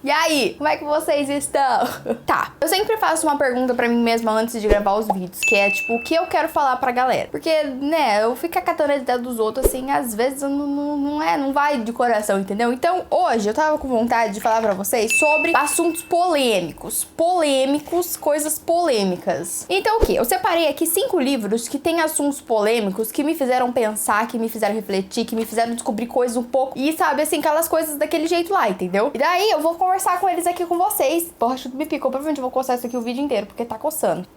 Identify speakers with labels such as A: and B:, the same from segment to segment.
A: E aí, como é que vocês estão? Tá, eu sempre faço uma pergunta pra mim mesma antes de gravar os vídeos, que é tipo, o que eu quero falar pra galera? Porque, né, eu fico catando a ideia dos outros, assim, às vezes não vai de coração, entendeu? Então, hoje eu tava com vontade de falar pra vocês sobre assuntos polêmicos, coisas polêmicas. Então, o que? Eu separei aqui 5 livros que tem assuntos polêmicos que me fizeram pensar, que me fizeram refletir, que me fizeram descobrir coisas um pouco, e sabe, assim, aquelas coisas daquele jeito lá, entendeu? E daí eu vou conversar com eles aqui com vocês. Porra, chuto me picou, provavelmente eu vou coçar isso aqui o vídeo inteiro, porque tá coçando.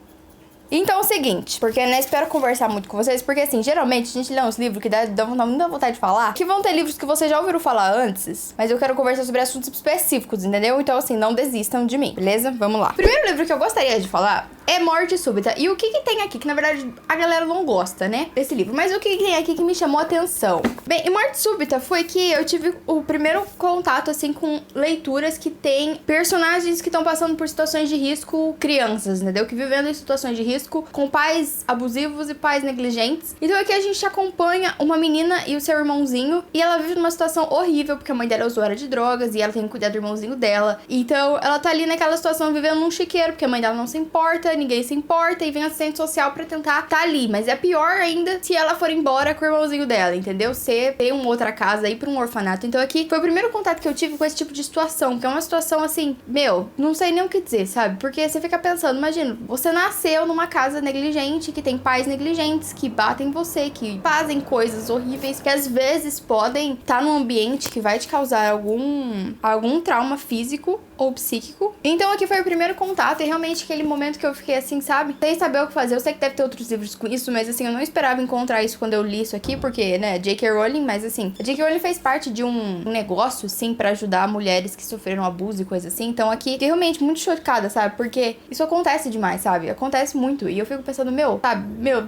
A: Então é o seguinte, porque né, espero conversar muito com vocês, porque assim, geralmente a gente lê uns livros que dá muita vontade de falar, que vão ter livros que vocês já ouviram falar antes, mas eu quero conversar sobre assuntos específicos, entendeu? Então assim, não desistam de mim, beleza? Vamos lá. O primeiro livro que eu gostaria de falar é Morte Súbita. E o que tem aqui, que na verdade a galera não gosta, né, desse livro, mas o que tem aqui que me chamou a atenção? Bem, em Morte Súbita foi que eu tive o primeiro contato, assim, com leituras que tem personagens que estão passando por situações de risco, crianças, entendeu? Que vivendo em situações de risco com pais abusivos e pais negligentes. Então aqui a gente acompanha uma menina e o seu irmãozinho, e ela vive numa situação horrível, porque a mãe dela é usuária de drogas e ela tem que cuidar do irmãozinho dela. Então ela tá ali naquela situação vivendo num chiqueiro, porque a mãe dela não se importa, ninguém se importa, e vem assistente social pra tentar tá ali. Mas é pior ainda se ela for embora com o irmãozinho dela, entendeu? Se tem uma outra casa aí pra um orfanato. Então aqui foi o primeiro contato que eu tive com esse tipo de situação, que é uma situação assim, meu, não sei nem o que dizer, sabe? Porque você fica pensando, imagina, você nasceu numa casa negligente, que tem pais negligentes, que batem você, que fazem coisas horríveis, que às vezes podem estar num ambiente que vai te causar algum trauma físico ou psíquico. Então aqui foi o primeiro contato, e realmente aquele momento que eu fiquei assim, sabe, sem saber o que fazer. Eu sei que deve ter outros livros com isso, mas assim, eu não esperava encontrar isso quando eu li isso aqui, porque, né, J.K. Rowling, mas assim, a J.K. Rowling fez parte de um negócio, sim, pra ajudar mulheres que sofreram abuso e coisa assim. Então aqui, fiquei realmente muito chocada, sabe, porque isso acontece demais, sabe, acontece muito. E eu fico pensando,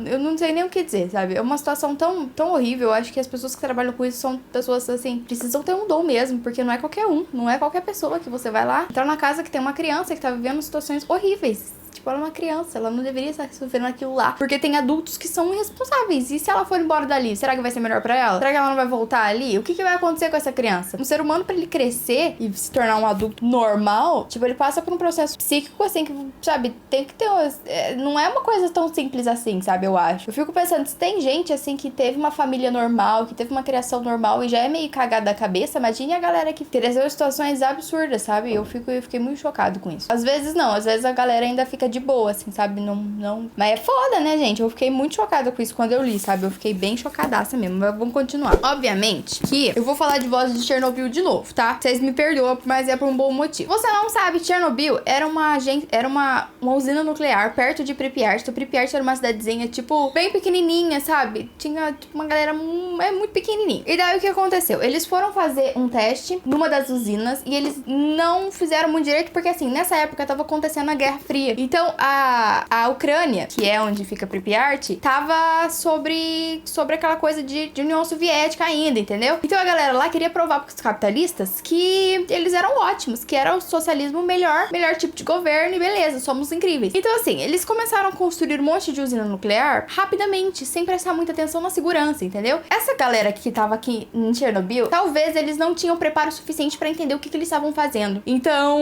A: eu não sei nem o que dizer, sabe? É uma situação tão horrível. Eu acho que as pessoas que trabalham com isso são pessoas, assim, precisam ter um dom mesmo, porque não é qualquer um, não é qualquer pessoa que você vai lá entrar na casa que tem uma criança que tá vivendo situações horríveis. Tipo, ela é uma criança, ela não deveria estar sofrendo aquilo lá, porque tem adultos que são irresponsáveis. E se ela for embora dali, será que vai ser melhor pra ela? Será que ela não vai voltar ali? O que vai acontecer com essa criança? Um ser humano, pra ele crescer e se tornar um adulto normal, tipo, ele passa por um processo psíquico, assim, que, sabe, tem que ter... não é uma coisa tão simples assim, sabe, eu acho. Eu fico pensando, se tem gente, assim, que teve uma família normal, que teve uma criação normal e já é meio cagada da cabeça, imagine a galera que cresceu em situações absurdas, sabe? Eu fiquei muito chocado com isso. Às vezes não, às vezes a galera ainda fica de boa, assim, sabe? Não... Mas é foda, né, gente? Eu fiquei muito chocada com isso quando eu li, sabe? Eu fiquei bem chocadaça mesmo, mas vamos continuar. Obviamente que eu vou falar de Vozes de Chernobyl de novo, tá? Vocês me perdoam, mas é por um bom motivo. Você não sabe, Chernobyl era uma usina nuclear perto de Pripyat. Então, Pripyat era uma cidadezinha, tipo, bem pequenininha, sabe? Tinha, tipo, uma galera muito pequenininha. E daí, o que aconteceu? Eles foram fazer um teste numa das usinas e eles não fizeram muito direito, porque, assim, nessa época tava acontecendo a Guerra Fria. Então, a Ucrânia, que é onde fica Pripyat, tava sobre aquela coisa de União Soviética ainda, entendeu? Então, a galera lá queria provar pros capitalistas que eles eram ótimos, que era o socialismo melhor tipo de governo, e beleza, somos incríveis. Então, assim, eles começaram a construir um monte de usina nuclear rapidamente, sem prestar muita atenção na segurança, entendeu? Essa galera que tava aqui em Chernobyl, talvez eles não tinham preparo suficiente pra entender o que eles estavam fazendo. Então,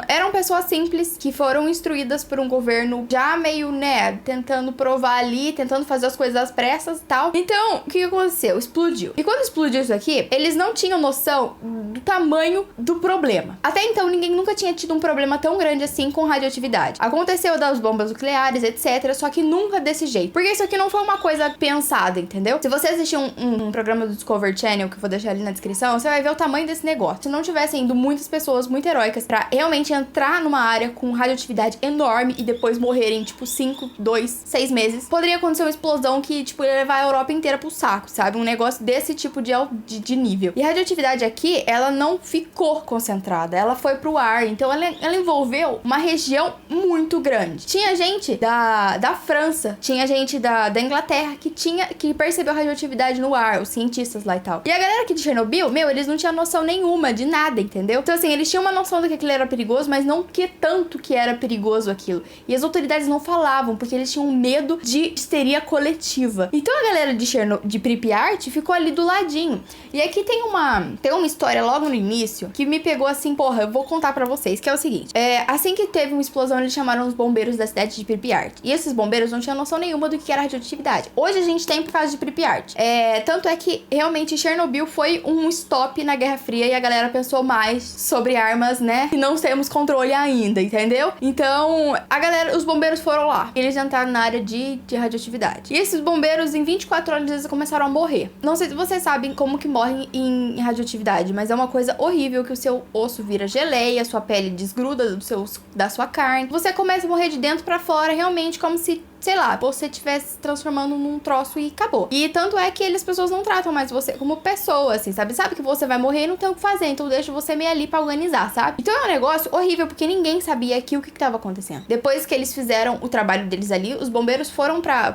A: eram pessoas simples que foram instruídas por um governo já meio, né, tentando provar ali, tentando fazer as coisas às pressas e tal. Então, o que aconteceu? Explodiu. E quando explodiu isso aqui, eles não tinham noção do tamanho do problema. Até então, ninguém nunca tinha tido um problema tão grande assim com radioatividade. Aconteceu das bombas nucleares, etc, só que nunca desse jeito. Porque isso aqui não foi uma coisa pensada, entendeu? Se você assistir um programa do Discovery Channel, que eu vou deixar ali na descrição, você vai ver o tamanho desse negócio. Se não tivessem indo muitas pessoas muito heróicas pra realmente entrar numa área com radioatividade enorme e depois morrerem, tipo, 5, 2, 6 meses, poderia acontecer uma explosão que, tipo, ia levar a Europa inteira pro saco, sabe? Um negócio desse tipo de nível. E a radioatividade aqui, ela não ficou concentrada, ela foi pro ar, então ela envolveu uma região muito grande. Tinha gente da França, tinha gente da Inglaterra que percebeu a radioatividade no ar, os cientistas lá e tal. E a galera aqui de Chernobyl, eles não tinham noção nenhuma de nada, entendeu? Então, assim, eles tinham uma noção de que aquilo era perigoso, mas não que tanto que era perigoso aquilo. morrendo. E as autoridades não falavam, porque eles tinham medo de histeria coletiva. Então a galera de Pripyat ficou ali do ladinho. E aqui tem uma história logo no início que me pegou assim, porra, eu vou contar pra vocês, que é o seguinte. Assim que teve uma explosão, eles chamaram os bombeiros da cidade de Pripyat. E esses bombeiros não tinham noção nenhuma do que era radioatividade. Hoje a gente tem por causa de Pripyat. Tanto é que realmente Chernobyl foi um stop na Guerra Fria e a galera pensou mais sobre armas, né? E não temos controle ainda, entendeu? Então, os bombeiros foram lá. Eles entraram na área de radioatividade. E esses bombeiros, em 24 horas, eles começaram a morrer. Não sei se vocês sabem como que morrem em radioatividade, mas é uma coisa horrível que o seu osso vira geleia, a sua pele desgruda da sua carne. Você começa a morrer de dentro pra fora, realmente, como se, sei lá, você estivesse transformando num troço e acabou. E tanto é que as pessoas não tratam mais você como pessoa, assim, sabe? Sabe que você vai morrer e não tem o que fazer, então deixa você meio ali pra organizar, sabe? Então é um negócio horrível, porque ninguém sabia aqui o que tava acontecendo. Depois que eles fizeram o trabalho deles ali, os bombeiros foram pra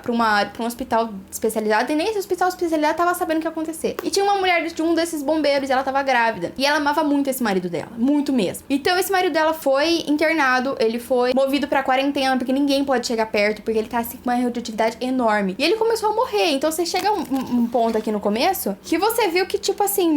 A: um hospital especializado, e nem esse hospital especializado tava sabendo o que ia acontecer. E tinha uma mulher de um desses bombeiros, e ela tava grávida. E ela amava muito esse marido dela, muito mesmo. Então esse marido dela foi internado, ele foi movido pra quarentena, porque ninguém pode chegar perto, porque ele tá assim com uma radioatividade enorme. E ele começou a morrer. Então você chega um ponto aqui no começo que você viu que, tipo assim,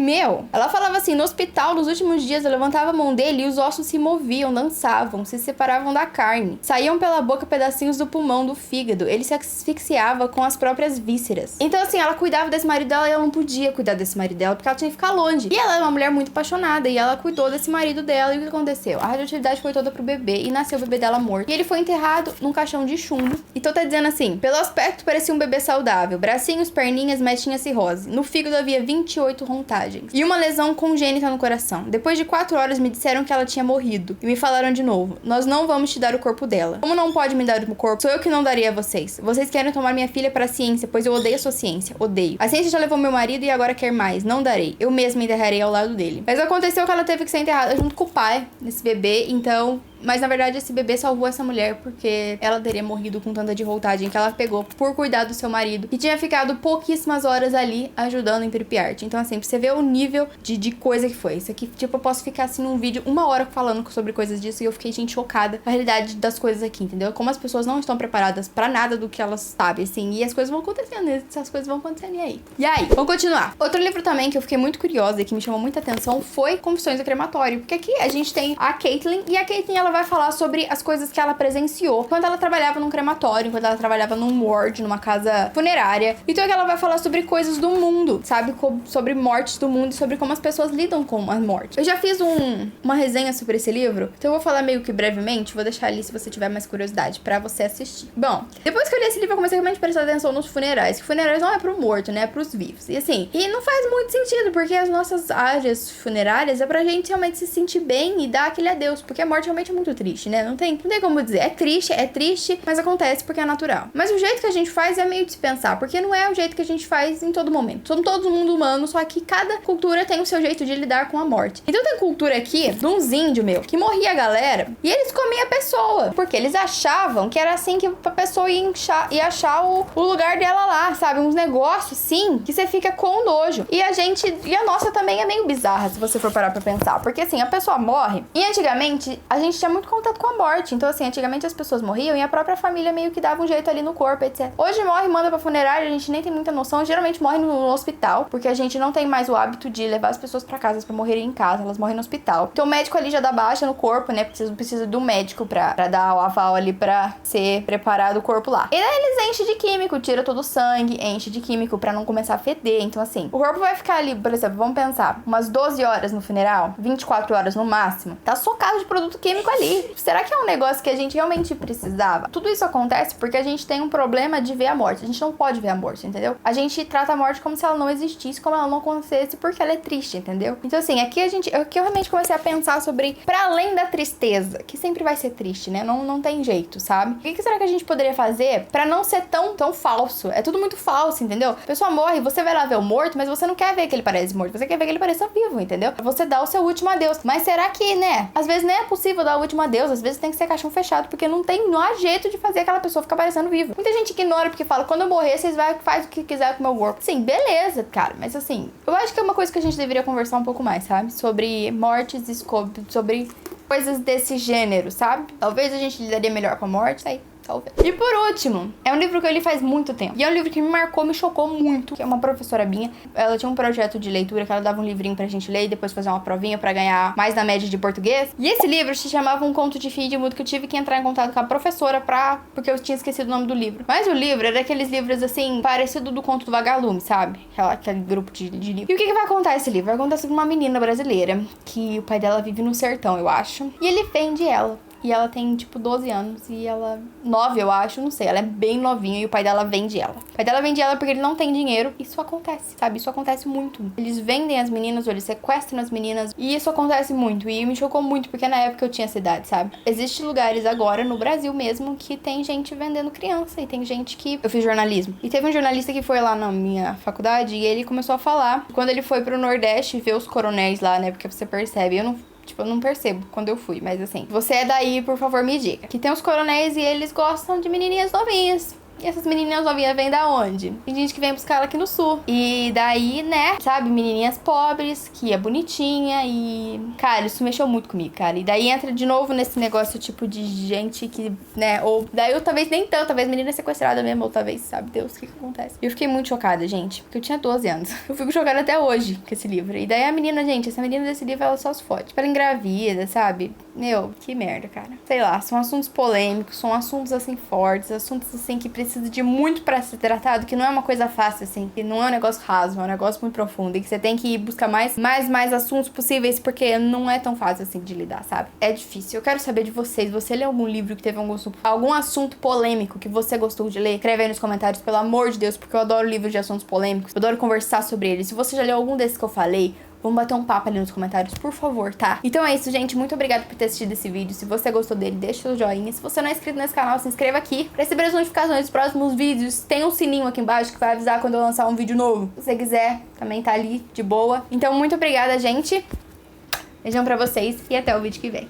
A: ela falava assim, no hospital, nos últimos dias, eu levantava a mão dele e os ossos se moviam, dançavam, se separavam da carne. Saíam pela boca pedacinhos do pulmão, do fígado. Ele se asfixiava com as próprias vísceras. Então, assim, ela cuidava desse marido dela e ela não podia cuidar desse marido dela, porque ela tinha que ficar longe. E ela é uma mulher muito apaixonada e ela cuidou desse marido dela. E o que aconteceu? A radioatividade foi toda pro bebê e nasceu o bebê dela morto. E ele foi enterrado num caixão de chumbo. Então tá dizendo assim, pelo aspecto parecia um bebê saudável, bracinhos, perninhas, mas tinha cirrose. No fígado havia 28 rontagens e uma lesão congênita no coração. Depois de 4 horas me disseram que ela tinha morrido e me falaram de novo, nós não vamos te dar o corpo dela. Como não pode me dar o corpo, sou eu que não daria a vocês. Vocês querem tomar minha filha para a ciência, pois eu odeio a sua ciência, odeio. A ciência já levou meu marido e agora quer mais, não darei. Eu mesma enterrarei ao lado dele. Mas aconteceu que ela teve que ser enterrada junto com o pai desse bebê, então... Mas, na verdade, esse bebê salvou essa mulher porque ela teria morrido com tanta de voltagem que ela pegou por cuidar do seu marido, que tinha ficado pouquíssimas horas ali ajudando em Pripyat. Então, assim, pra você ver o nível de coisa que foi. Isso aqui, tipo, eu posso ficar, assim, num vídeo 1 hora falando sobre coisas disso e eu fiquei, gente, chocada com a realidade das coisas aqui, entendeu? Como as pessoas não estão preparadas pra nada do que elas sabem, assim, e as coisas vão acontecendo, essas coisas vão acontecendo, e aí? E aí? Vamos continuar. Outro livro também que eu fiquei muito curiosa e que me chamou muita atenção foi Confissões do Crematório, porque aqui a gente tem a Caitlin, e a Caitlin, ela vai falar sobre as coisas que ela presenciou quando ela trabalhava num crematório, quando ela trabalhava num ward, numa casa funerária. Então ela vai falar sobre coisas do mundo, sabe? Sobre mortes do mundo e sobre como as pessoas lidam com a morte. Eu já fiz uma resenha sobre esse livro, então eu vou falar meio que brevemente, vou deixar ali se você tiver mais curiosidade pra você assistir. Bom, depois que eu li esse livro, eu comecei realmente a prestar atenção nos funerais, que funerais não é pro morto, né? É pros vivos. E assim, e não faz muito sentido, porque as nossas áreas funerárias é pra gente realmente se sentir bem e dar aquele adeus, porque a morte realmente é muito triste, né? Não tem como dizer. É triste, mas acontece porque é natural. Mas o jeito que a gente faz é meio de se pensar, porque não é o jeito que a gente faz em todo momento. Somos todo mundo humano, só que cada cultura tem o seu jeito de lidar com a morte. Então tem cultura aqui de uns índios, que morria a galera e eles comiam a pessoa, porque eles achavam que era assim que a pessoa ia achar o lugar dela lá, sabe? Uns negócios, sim, que você fica com nojo. E a nossa também é meio bizarra, se você for parar pra pensar, porque assim, a pessoa morre e antigamente a gente tinha muito contato com a morte. Então, assim, antigamente as pessoas morriam e a própria família meio que dava um jeito ali no corpo, etc. Hoje morre, manda pra funerária, a gente nem tem muita noção. Geralmente morre no hospital, porque a gente não tem mais o hábito de levar as pessoas pra casa pra morrerem em casa, elas morrem no hospital. Então o médico ali já dá baixa no corpo, né? Precisa do médico pra dar o aval ali pra ser preparado o corpo lá. E daí eles enchem de químico, tira todo o sangue, enche de químico pra não começar a feder. Então, assim, o corpo vai ficar ali, por exemplo, vamos pensar, umas 12 horas no funeral, 24 horas no máximo, tá socado de produto químico ali. Será que é um negócio que a gente realmente precisava? Tudo isso acontece porque a gente tem um problema de ver a morte. A gente não pode ver a morte, entendeu? A gente trata a morte como se ela não existisse, como ela não acontecesse, porque ela é triste, entendeu? Então, assim, aqui eu realmente comecei a pensar sobre, pra além da tristeza, que sempre vai ser triste, né? Não tem jeito, sabe? O que será que a gente poderia fazer pra não ser tão falso? É tudo muito falso, entendeu? A pessoa morre, você vai lá ver o morto, mas você não quer ver que ele parece morto, você quer ver que ele pareça vivo, entendeu? Você dá o seu último adeus. Mas será que, né? Às vezes nem é possível dar saúde uma deusa. Às vezes tem que ser caixão fechado, porque não há jeito de fazer aquela pessoa ficar parecendo viva. Muita gente ignora porque fala, quando eu morrer, vocês faz o que quiser com o meu corpo. Sim, beleza, cara, mas assim, eu acho que é uma coisa que a gente deveria conversar um pouco mais, sabe? Sobre mortes e sobre coisas desse gênero, sabe? Talvez a gente lidaria melhor com a morte, tá aí. E por último, é um livro que eu li faz muito tempo. E é um livro que me marcou, me chocou muito. Que é uma professora minha. Ela tinha um projeto de leitura que ela dava um livrinho pra gente ler e depois fazer uma provinha pra ganhar mais na média de português. E esse livro se chamava Um Conto de Fim de Mundo, que eu tive que entrar em contato com a professora porque eu tinha esquecido o nome do livro. Mas o livro era daqueles livros assim, parecido do Conto do Vagalume, sabe? Aquele grupo de livro. E o que vai contar esse livro? Vai contar sobre uma menina brasileira que o pai dela vive no sertão, eu acho. E ele vende ela. E ela tem, tipo, 12 anos. E ela... 9, eu acho, não sei. Ela é bem novinha e o pai dela vende ela. O pai dela vende ela porque ele não tem dinheiro. Isso acontece, sabe? Isso acontece muito. Eles vendem as meninas ou eles sequestram as meninas. E isso acontece muito. E me chocou muito porque na época eu tinha essa idade, sabe? Existem lugares agora, no Brasil mesmo, que tem gente vendendo criança. E tem gente que... Eu fiz jornalismo. E teve um jornalista que foi lá na minha faculdade e ele começou a falar. Quando ele foi pro Nordeste ver os coronéis lá, né? Porque você percebe, eu não percebo quando eu fui, mas assim, você é daí, por favor, me diga. Que tem os coronéis e eles gostam de menininhas novinhas. E essas menininhas novinhas vêm da onde? Tem gente que vem buscar ela aqui no sul. E daí, né, sabe, menininhas pobres, que é bonitinha e... Cara, isso mexeu muito comigo, cara. E daí entra de novo nesse negócio, tipo, de gente que, né, ou... Daí eu talvez nem tanto, talvez menina sequestrada mesmo, ou talvez, sabe, Deus, o que acontece? E eu fiquei muito chocada, gente, porque eu tinha 12 anos. Eu fico chocada até hoje com esse livro. E daí a menina, gente, essa menina desse livro, ela só se fode. Ela engravida, sabe? Meu, que merda, cara. Sei lá, são assuntos polêmicos, são assuntos, assim, fortes, assuntos, assim, que precisa de muito pra ser tratado, que não é uma coisa fácil, assim, que não é um negócio raso, é um negócio muito profundo, e que você tem que buscar mais assuntos possíveis, porque não é tão fácil, assim, de lidar, sabe? É difícil. Eu quero saber de vocês, você leu algum livro que teve algum assunto polêmico que você gostou de ler? Escreve aí nos comentários, pelo amor de Deus, porque eu adoro livros de assuntos polêmicos, eu adoro conversar sobre eles. Se você já leu algum desses que eu falei, vamos bater um papo ali nos comentários, por favor, tá? Então é isso, gente. Muito obrigada por ter assistido esse vídeo. Se você gostou dele, deixa o seu joinha. Se você não é inscrito nesse canal, se inscreva aqui pra receber as notificações dos próximos vídeos. Tem um sininho aqui embaixo que vai avisar quando eu lançar um vídeo novo. Se você quiser, também tá ali, de boa. Então, muito obrigada, gente. Beijão pra vocês e até o vídeo que vem.